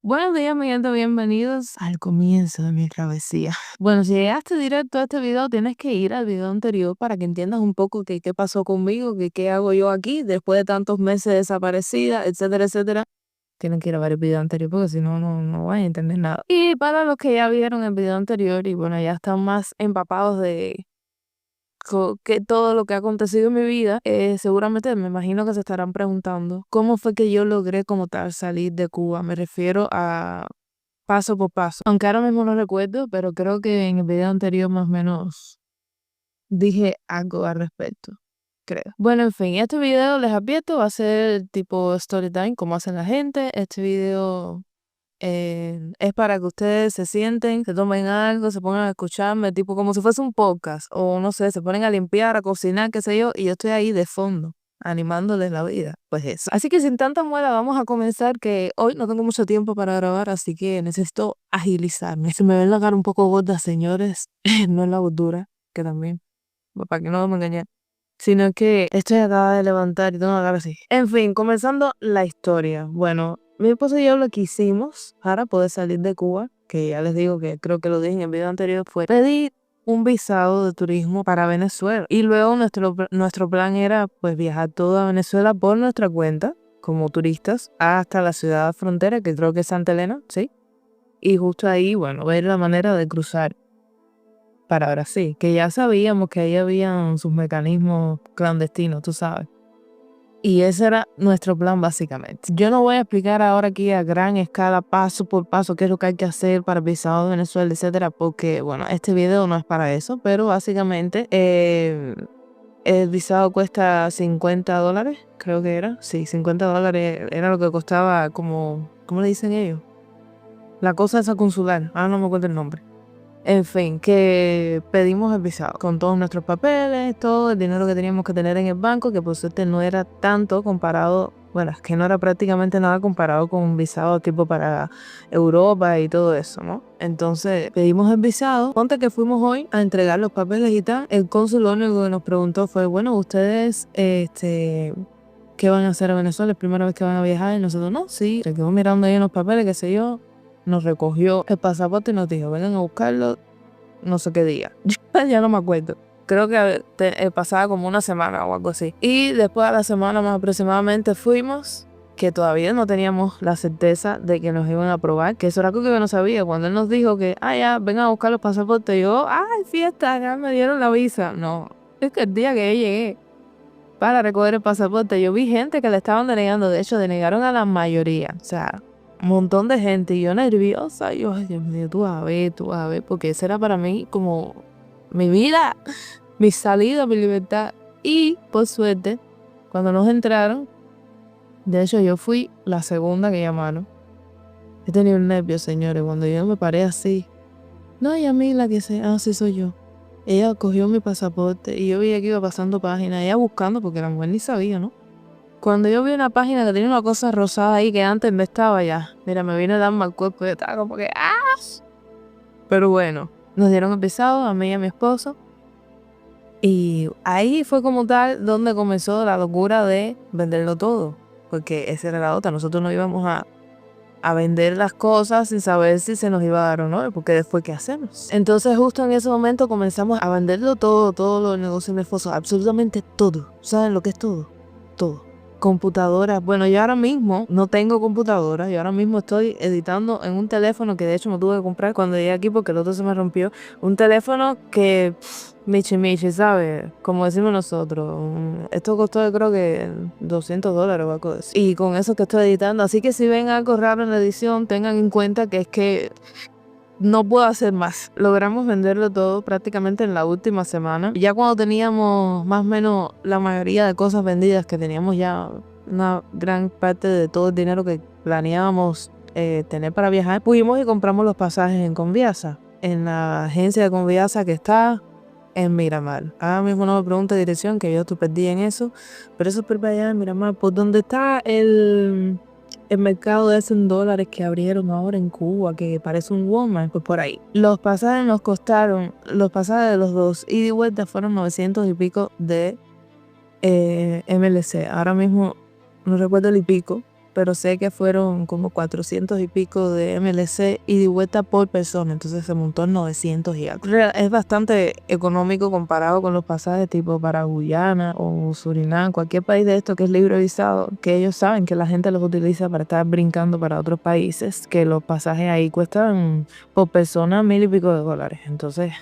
Buenos días, mi gente, bienvenidos al comienzo de mi travesía. Bueno, si llegaste directo a este video, tienes que ir al video anterior para que entiendas un poco qué pasó conmigo, qué hago yo aquí después de tantos meses desaparecida, etcétera, etcétera. Tienen que ir a ver el video anterior porque si no, no van a entender nada. Y para los que ya vieron el video anterior y bueno, ya están más empapados de que todo lo que ha acontecido en mi vida, seguramente me imagino que se estarán preguntando cómo fue que yo logré como tal salir de Cuba. Me refiero a paso por paso. Aunque ahora mismo no recuerdo, pero creo que en el video anterior más o menos dije algo al respecto, creo. Bueno, en fin, este video les advierto, va a ser tipo story time, como hacen la gente. Este video es para que ustedes se sienten, se tomen algo, se pongan a escucharme, tipo como si fuese un podcast, o no sé, se ponen a limpiar, a cocinar, qué sé yo, y yo estoy ahí de fondo, animándoles la vida, pues eso. Así que sin tanta muela, vamos a comenzar, que hoy no tengo mucho tiempo para grabar, así que necesito agilizarme. Si me ven la cara un poco gorda, señores, no es la gordura, que también, para que no me engañen, sino que estoy acaba de levantar y tengo la cara así. En fin, comenzando la historia. Bueno, mi esposo y yo lo que hicimos para poder salir de Cuba, que ya les digo que creo que lo dije en el video anterior, fue pedir un visado de turismo para Venezuela. Y luego nuestro plan era pues viajar toda Venezuela por nuestra cuenta, como turistas, hasta la ciudad frontera, que creo que es Santa Elena, ¿sí? Y justo ahí, bueno, ver la manera de cruzar para Brasil, que ya sabíamos que ahí habían sus mecanismos clandestinos, tú sabes. Y ese era nuestro plan básicamente. Yo no voy a explicar ahora aquí a gran escala, paso por paso, qué es lo que hay que hacer para el visado de Venezuela, etcétera, porque, bueno, este video no es para eso, pero básicamente el visado cuesta $50, creo que era. Sí, $50 era lo que costaba como, ¿cómo le dicen ellos? La cosa esa consular, ahora no me acuerdo el nombre. En fin, que pedimos el visado con todos nuestros papeles, todo el dinero que teníamos que tener en el banco, que por suerte no era tanto comparado, bueno, es que no era prácticamente nada comparado con un visado tipo para Europa y todo eso, ¿no? Entonces pedimos el visado. Ponte que fuimos hoy a entregar los papeles y tal. El cónsul lo único que nos preguntó fue, bueno, ustedes, ¿qué van a hacer a Venezuela? ¿Es la primera vez que van a viajar? Y nosotros, no, sí. Se quedó mirando ahí en los papeles, qué sé yo. Nos recogió el pasaporte y nos dijo, vengan a buscarlo no sé qué día. Ya no me acuerdo. Creo que pasaba como una semana o algo así. Y después de la semana más aproximadamente fuimos, que todavía no teníamos la certeza de que nos iban a aprobar, que eso era algo que yo no sabía. Cuando él nos dijo que, ya, vengan a buscar los pasaportes, yo, fiesta, ya me dieron la visa. No, es que el día que yo llegué para recoger el pasaporte, yo vi gente que le estaban denegando. De hecho, denegaron a la mayoría. O sea, un montón de gente y yo nerviosa. Yo, ay, Dios mío, tú vas a ver, porque esa era para mí como mi vida, mi salida, mi libertad. Y por suerte, cuando nos entraron, de hecho yo fui la segunda que llamaron. He tenido un nervio, señores, cuando yo me paré así. No, y a mí la que sé, sí soy yo. Ella cogió mi pasaporte y yo veía que iba pasando páginas, ella buscando, porque la mujer ni sabía, ¿no? Cuando yo vi una página que tenía una cosa rosada ahí que antes no estaba ya, mira, me vine a dar mal cuerpo y estaba como que Pero bueno, nos dieron el visado a mí y a mi esposo. Y ahí fue como tal donde comenzó la locura de venderlo todo. Porque esa era la otra, nosotros no íbamos a vender las cosas sin saber si se nos iba a dar o no, porque después ¿qué hacemos? Entonces justo en ese momento comenzamos a venderlo todo los negocios de mi esposo, absolutamente todo. ¿Saben lo que es todo? Todo. Computadoras. Bueno, yo ahora mismo no tengo computadora. Yo ahora mismo estoy editando en un teléfono que de hecho me tuve que comprar cuando llegué aquí porque el otro se me rompió. Un teléfono que michi, ¿sabes? Como decimos nosotros. Esto costó yo creo que $200 o algo así. Y con eso que estoy editando. Así que si ven algo raro en la edición, tengan en cuenta que es que no puedo hacer más. Logramos venderlo todo prácticamente en la última semana. Ya cuando teníamos más o menos la mayoría de cosas vendidas, que teníamos ya una gran parte de todo el dinero que planeábamos tener para viajar, fuimos y compramos los pasajes en Conviasa, en la agencia de Conviasa que está en Miramar. Ahora mismo no me pregunte dirección, que yo estoy perdida en eso, pero eso es por allá en Miramar, por donde está el mercado de $100 que abrieron ahora en Cuba, que parece un Walmart, pues por ahí. Los pasajes nos costaron, los pasajes de los dos ida y vuelta fueron 900 y pico de MLC. Ahora mismo no recuerdo el y pico, pero sé que fueron como 400 y pico de MLC y de vuelta por persona, entonces se montó en 900 y algo. Es bastante económico comparado con los pasajes tipo para Guyana o Surinam, cualquier país de esto que es libre visado, que ellos saben que la gente los utiliza para estar brincando para otros países, que los pasajes ahí cuestan por persona 1000 y pico de dólares. Entonces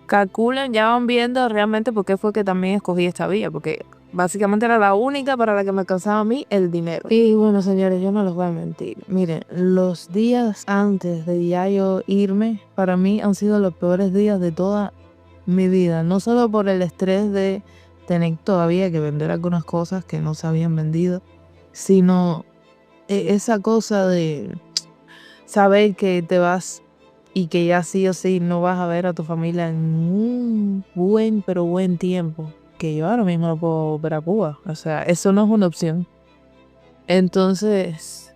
calculen, ya van viendo realmente por qué fue que también escogí esta vía, porque básicamente era la única para la que me alcanzaba a mí el dinero. Y bueno, señores, yo no les voy a mentir. Miren, los días antes de ya yo irme, para mí han sido los peores días de toda mi vida. No solo por el estrés de tener todavía que vender algunas cosas que no se habían vendido, sino esa cosa de saber que te vas y que ya sí o sí no vas a ver a tu familia en un buen tiempo, que yo ahora mismo no puedo ver a Cuba. O sea, eso no es una opción. Entonces,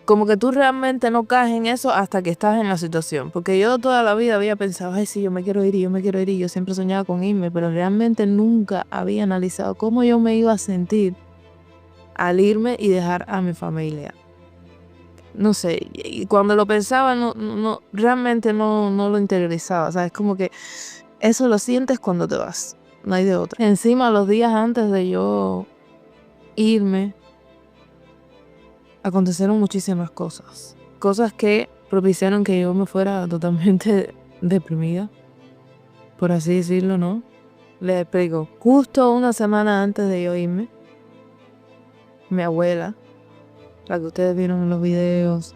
como que tú realmente no caes en eso hasta que estás en la situación. Porque yo toda la vida había pensado, ay, sí, yo me quiero ir y yo me quiero ir. Y yo siempre soñaba con irme, pero realmente nunca había analizado cómo yo me iba a sentir al irme y dejar a mi familia. No sé, y cuando lo pensaba realmente no lo interiorizaba. O sea, es como que eso lo sientes cuando te vas, no hay de otra. Encima, los días antes de yo irme, acontecieron muchísimas cosas. Cosas que propiciaron que yo me fuera totalmente deprimida, por así decirlo, ¿no? Les explico. Justo una semana antes de yo irme, mi abuela, la que ustedes vieron en los videos,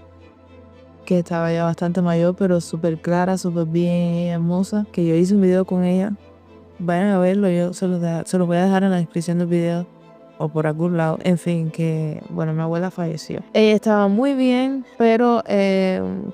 que estaba ya bastante mayor, pero súper clara, súper bien, hermosa, que yo hice un video con ella. Vayan a verlo, yo se los voy a dejar en la descripción del video o por algún lado. En fin, que bueno, mi abuela falleció. Ella estaba muy bien, pero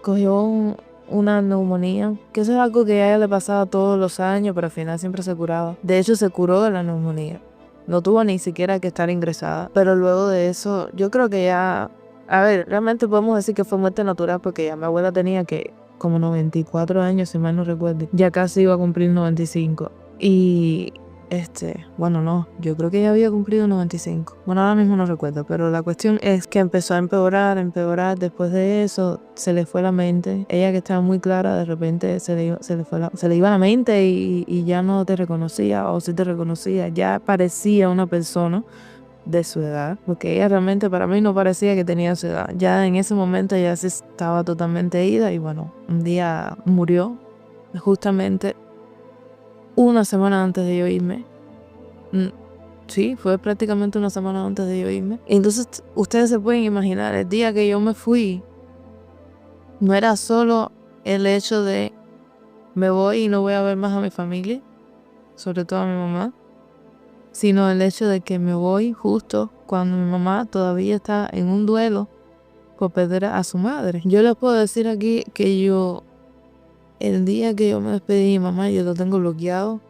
cogió una neumonía, que eso es algo que a ella le pasaba todos los años, pero al final siempre se curaba. De hecho, se curó de la neumonía. No tuvo ni siquiera que estar ingresada. Pero luego de eso, yo creo que ya... A ver, realmente podemos decir que fue muerte natural porque ya mi abuela tenía que como 94 años, si mal no recuerdo. Ya casi iba a cumplir 95. Y bueno, no, yo creo que ya había cumplido 95. Bueno, ahora mismo no recuerdo, pero la cuestión es que empezó a empeorar. Después de eso, se le fue la mente. Ella, que estaba muy clara, de repente se le iba la mente y ya no te reconocía, o si te reconocía, ya parecía una persona de su edad, porque ella realmente para mí no parecía que tenía su edad. Ya en ese momento ya se estaba totalmente ida y bueno, un día murió, justamente una semana antes de yo irme. Sí, fue prácticamente una semana antes de yo irme. Entonces ustedes se pueden imaginar, el día que yo me fui, no era solo el hecho de me voy y no voy a ver más a mi familia, sobre todo a mi mamá, sino el hecho de que me voy justo cuando mi mamá todavía está en un duelo por perder a su madre. Yo les puedo decir aquí que yo, el día que yo me despedí de mi mamá, yo lo tengo bloqueado.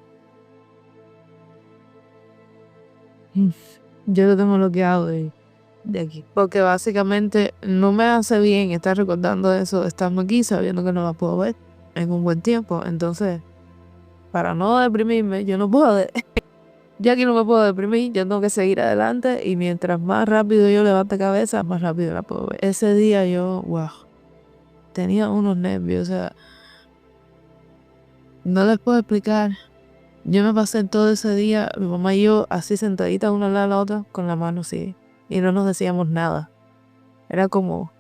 Yo lo tengo bloqueado de aquí. Porque básicamente no me hace bien estar recordando eso, estando aquí, sabiendo que no la puedo ver en un buen tiempo. Entonces, para no deprimirme, yo no puedo... Ya aquí no me puedo deprimir, yo tengo que seguir adelante y mientras más rápido yo levante cabeza, más rápido la puedo ver. Ese día yo, wow, tenía unos nervios, o sea, no les puedo explicar. Yo me pasé todo ese día, mi mamá y yo así sentaditas una al lado de la otra, con la mano así, y no nos decíamos nada. Era como,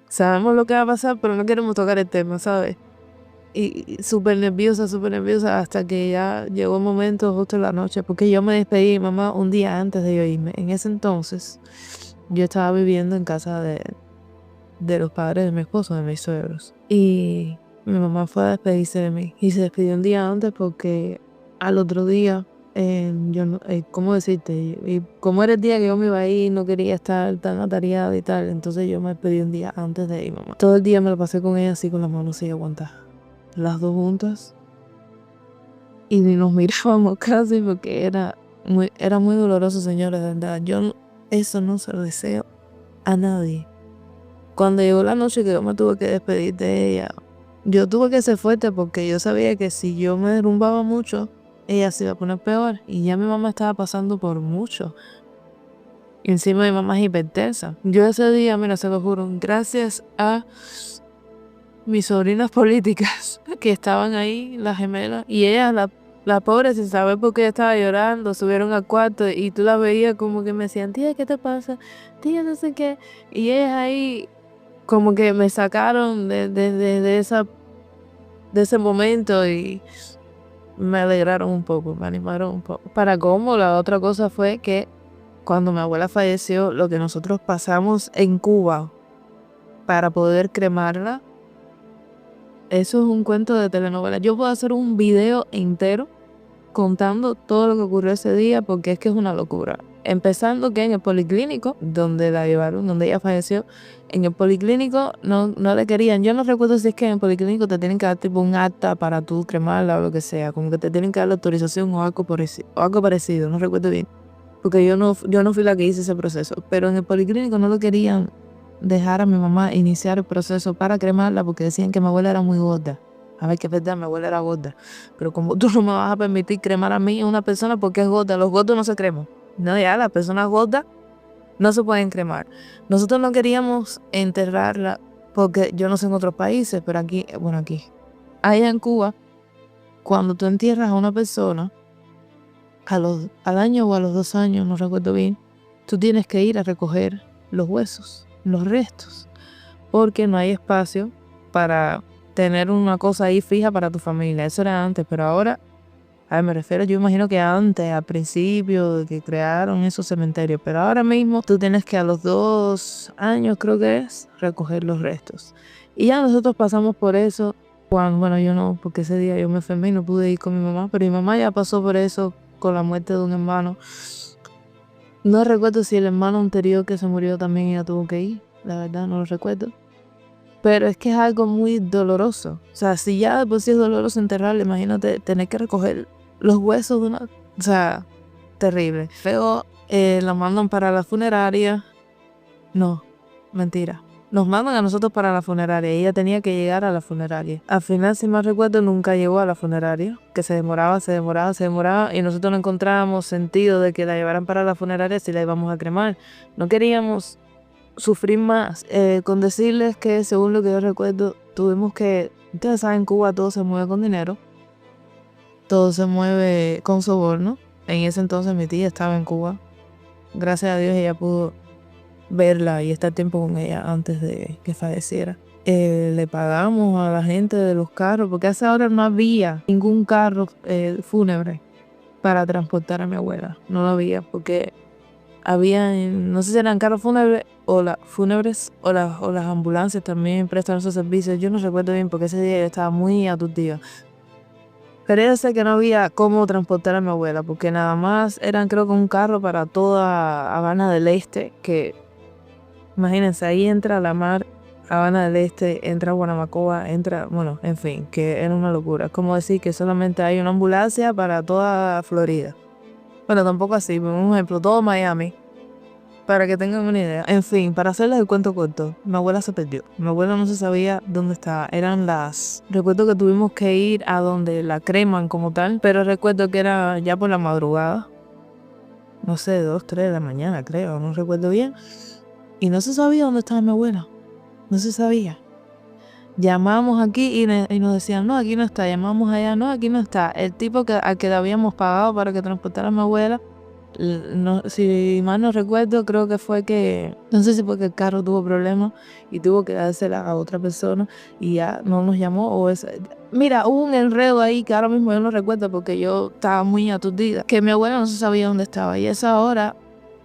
sabemos lo que va a pasar, pero no queremos tocar el tema, ¿sabes? Y súper nerviosa, hasta que ya llegó el momento justo en la noche, porque yo me despedí de mi mamá un día antes de yo irme. En ese entonces, yo estaba viviendo en casa de los padres de mi esposo, de mis suegros. Y mi mamá fue a despedirse de mí. Y se despidió un día antes porque al otro día, yo no, ¿cómo decirte? Y como era el día que yo me iba a ir, no quería estar tan atareada y tal. Entonces yo me despedí un día antes de ir, mamá. Todo el día me lo pasé con ella así, con las manos así aguantadas, las dos juntas, y ni nos mirábamos casi porque era muy doloroso, señores, de verdad. Yo eso no se lo deseo a nadie. Cuando llegó la noche que yo me tuve que despedir de ella, yo tuve que ser fuerte porque yo sabía que si yo me derrumbaba mucho, ella se iba a poner peor y ya mi mamá estaba pasando por mucho. Y encima mi mamá es hipertensa. Yo ese día, mira, se lo juro, gracias a mis sobrinas políticas que estaban ahí, las gemelas, y ellas, la pobre, sin saber por qué estaba llorando, subieron al cuarto y tú la veías como que me decían, tía, ¿qué te pasa? Tía, no sé qué. Y ellas ahí como que me sacaron de ese momento y me alegraron un poco, me animaron un poco. Para cómo, la otra cosa fue que cuando mi abuela falleció, lo que nosotros pasamos en Cuba para poder cremarla, eso es un cuento de telenovela. Yo puedo hacer un video entero contando todo lo que ocurrió ese día porque es que es una locura. Empezando que en el policlínico, donde la llevaron, donde ella falleció, en el policlínico no le querían. Yo no recuerdo si es que en el policlínico te tienen que dar tipo un acta para tú cremarla o lo que sea, como que te tienen que dar la autorización o algo parecido, no recuerdo bien. Porque yo no fui la que hice ese proceso, pero en el policlínico no lo querían dejar a mi mamá iniciar el proceso para cremarla porque decían que mi abuela era muy gorda. A ver, que es verdad, mi abuela era gorda. Pero como tú no me vas a permitir cremar a mí, una persona, porque es gorda, los gordos no se creman. No, ya, las personas gordas no se pueden cremar. Nosotros no queríamos enterrarla porque yo no sé en otros países, pero aquí, bueno, aquí. Allá en Cuba, cuando tú entierras a una persona, al año o a los 2 años, no recuerdo bien, tú tienes que ir a recoger los huesos, los restos, porque no hay espacio para tener una cosa ahí fija para tu familia. Eso era antes, pero ahora, a ver, me refiero, yo imagino que antes, al principio, de que crearon esos cementerios, pero ahora mismo tú tienes que a los 2 años, creo que es, recoger los restos. Y ya nosotros pasamos por eso, bueno, yo no, porque ese día yo me enfermé y no pude ir con mi mamá, pero mi mamá ya pasó por eso con la muerte de un hermano. No recuerdo si el hermano anterior que se murió también ella tuvo que ir, la verdad no lo recuerdo. Pero es que es algo muy doloroso. O sea, si ya de por sí es doloroso enterrarle, imagínate tener que recoger los huesos de una... O sea, terrible. Luego la mandan para la funeraria. No, mentira. Nos mandan a nosotros para la funeraria y ella tenía que llegar a la funeraria. Al final, si mal recuerdo, nunca llegó a la funeraria, que se demoraba y nosotros no encontrábamos sentido de que la llevaran para la funeraria si la íbamos a cremar. No queríamos sufrir más, con decirles que según lo que yo recuerdo, tuvimos que, ustedes saben, en Cuba todo se mueve con dinero, todo se mueve con soborno. En ese entonces mi tía estaba en Cuba, gracias a Dios ella pudo verla y estar tiempo con ella antes de que falleciera. Le pagamos a la gente de los carros, porque hace ahora no había ningún carro fúnebre para transportar a mi abuela, no lo había, porque había, no sé si eran carros fúnebres o las ambulancias también prestan esos servicios. Yo no recuerdo bien porque ese día yo estaba muy aturdida. Pero yo sé que no había cómo transportar a mi abuela porque nada más eran creo que un carro para toda Habana del Este, que imagínense, ahí entra la mar, Habana del Este, entra Guanabacoa, bueno, en fin, que era una locura. Es como decir que solamente hay una ambulancia para toda Florida. Bueno, tampoco así, pero un ejemplo, todo Miami, para que tengan una idea. En fin, para hacerles el cuento corto, mi abuela se perdió. Mi abuela no se sabía dónde estaba. Recuerdo que tuvimos que ir a donde la creman como tal, pero recuerdo que era ya por la madrugada. No sé, 2, 3 de la mañana, creo, no recuerdo bien. Y no se sabía dónde estaba mi abuela. No se sabía. Llamamos aquí y nos decían, no, aquí no está. Llamamos allá, no, aquí no está. El tipo al que le habíamos pagado para que transportara a mi abuela, no, si mal no recuerdo, creo que fue que, no sé si porque el carro tuvo problemas y tuvo que dársela a otra persona y ya no nos llamó. Mira, hubo un enredo ahí que ahora mismo yo no recuerdo porque yo estaba muy aturdida, que mi abuela no se sabía dónde estaba y a esa hora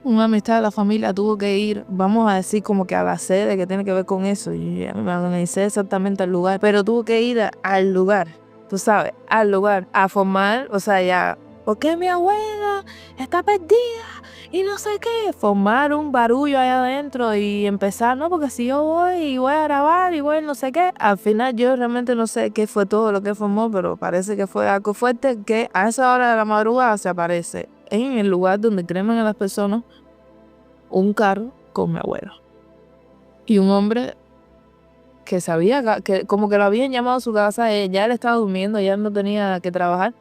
una amistad de la familia tuvo que ir, vamos a decir como que a la sede que tiene que ver con eso. Yo ya me organicé exactamente al lugar, pero tuvo que ir al lugar, tú sabes, al lugar, a formar, o sea, ya, ¿por qué mi abuela está perdida? Y no sé qué, formar un barullo allá adentro y empezar, no, porque si yo voy y voy a grabar y voy no sé qué, al final yo realmente no sé qué fue todo lo que formó, pero parece que fue algo fuerte que a esa hora de la madrugada se aparece en el lugar donde creman a las personas un carro con mi abuelo. Y un hombre que sabía que como que lo habían llamado a su casa, ya él estaba durmiendo, ya no tenía que trabajar.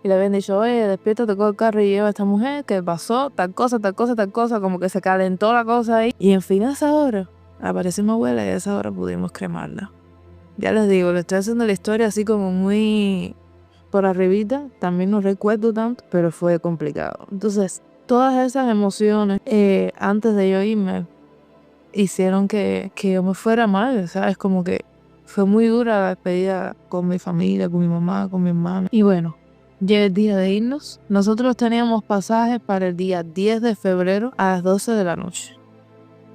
y le habían dicho, oye, despiértate, coge el carro y lleva a esta mujer que pasó tal cosa, tal cosa, tal cosa, como que se calentó la cosa ahí. Y en fin, a esa hora apareció mi abuela y a esa hora pudimos cremarla. Ya les digo, le estoy haciendo la historia así como muy por arribita, también no recuerdo tanto, pero fue complicado. Entonces, todas esas emociones antes de yo irme hicieron que yo me fuera mal, ¿sabes? Como que fue muy dura la despedida con mi familia, con mi mamá, con mi hermana. Y bueno, llega el día de irnos. Nosotros teníamos pasajes para el día 10 de febrero a las 12 de la noche.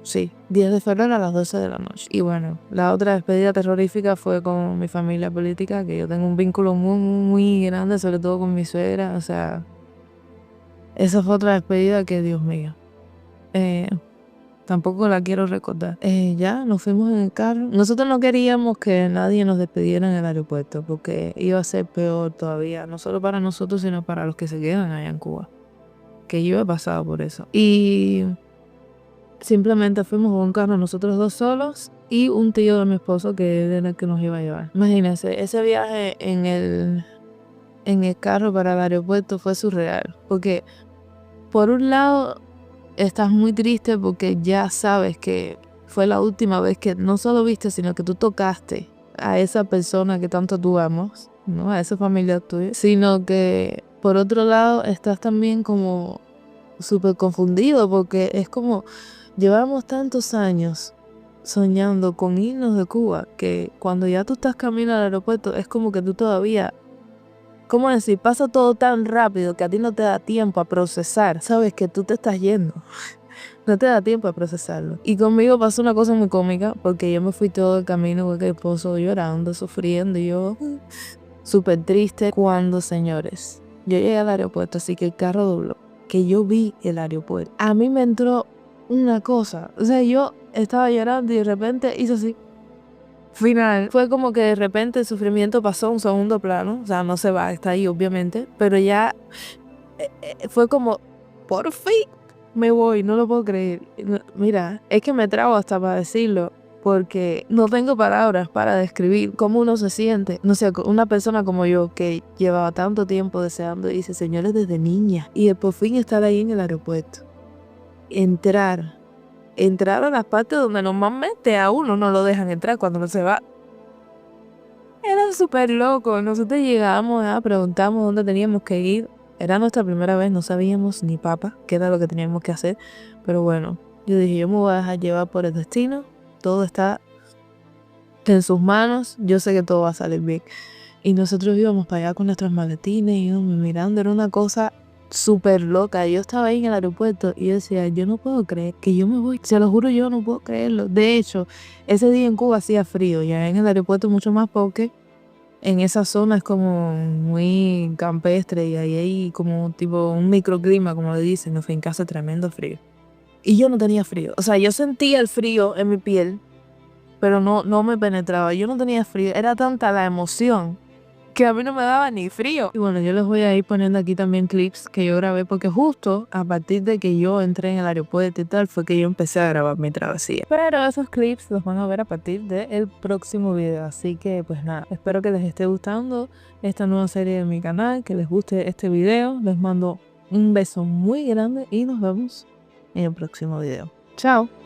Sí, 10 de febrero a las 12 de la noche. Y bueno, la otra despedida terrorífica fue con mi familia política, que yo tengo un vínculo muy, muy, muy grande, sobre todo con mi suegra. O sea, esa fue otra despedida que, Dios mío, tampoco la quiero recordar. Ya nos fuimos en el carro. Nosotros no queríamos que nadie nos despediera en el aeropuerto, porque iba a ser peor todavía, no solo para nosotros, sino para los que se quedan allá en Cuba. Que yo he pasado por eso. Y simplemente fuimos en un carro nosotros dos solos y un tío de mi esposo que era el que nos iba a llevar. Imagínense, ese viaje en el carro para el aeropuerto fue surreal. Porque por un lado estás muy triste porque ya sabes que fue la última vez que no solo viste, sino que tú tocaste a esa persona que tanto tú amas, ¿no? A esa familia tuya. Sino que por otro lado estás también como súper confundido porque es como llevamos tantos años soñando con irnos de Cuba que cuando ya tú estás camino al aeropuerto es como que tú todavía, ¿cómo decir? Pasa todo tan rápido que a ti no te da tiempo a procesar. Sabes que tú te estás yendo. No te da tiempo a procesarlo. Y conmigo pasó una cosa muy cómica porque yo me fui todo el camino con el esposo llorando, sufriendo y yo súper triste. Cuando, señores, yo llegué al aeropuerto, así que el carro dobló, que yo vi el aeropuerto. A mí me entró una cosa, o sea, yo estaba llorando y de repente hizo así. Final. Fue como que de repente el sufrimiento pasó a un segundo plano, o sea, no se va, está ahí obviamente, pero ya fue como, por fin me voy, no lo puedo creer. Mira, es que me trago hasta para decirlo, porque no tengo palabras para describir cómo uno se siente. No sé, una persona como yo que llevaba tanto tiempo deseando irse, señores, desde niña, y de por fin estar ahí en el aeropuerto. Entrar a las partes donde normalmente a uno no lo dejan entrar cuando no se va. Era súper loco. Nosotros llegamos, preguntamos dónde teníamos que ir. Era nuestra primera vez, no sabíamos ni papa qué era lo que teníamos que hacer. Pero bueno, yo dije, yo me voy a dejar llevar por el destino. Todo está en sus manos. Yo sé que todo va a salir bien. Y nosotros íbamos para allá con nuestros maletines, íbamos mirando, era una cosa súper loca. Yo estaba ahí en el aeropuerto y yo decía, yo no puedo creer que yo me voy. Se lo juro, yo no puedo creerlo. De hecho, ese día en Cuba hacía frío, ya en el aeropuerto mucho más porque en esa zona es como muy campestre y ahí hay como tipo un microclima, como le dicen, en fin, que hace tremendo frío. Y yo no tenía frío. O sea, yo sentía el frío en mi piel, pero no me penetraba. Yo no tenía frío. Era tanta la emoción que a mí no me daba ni frío. Y bueno, yo les voy a ir poniendo aquí también clips que yo grabé porque justo a partir de que yo entré en el aeropuerto y tal fue que yo empecé a grabar mi travesía. Pero esos clips los van a ver a partir del próximo video. Así que pues nada, espero que les esté gustando esta nueva serie de mi canal, que les guste este video. Les mando un beso muy grande y nos vemos en el próximo video. Chao.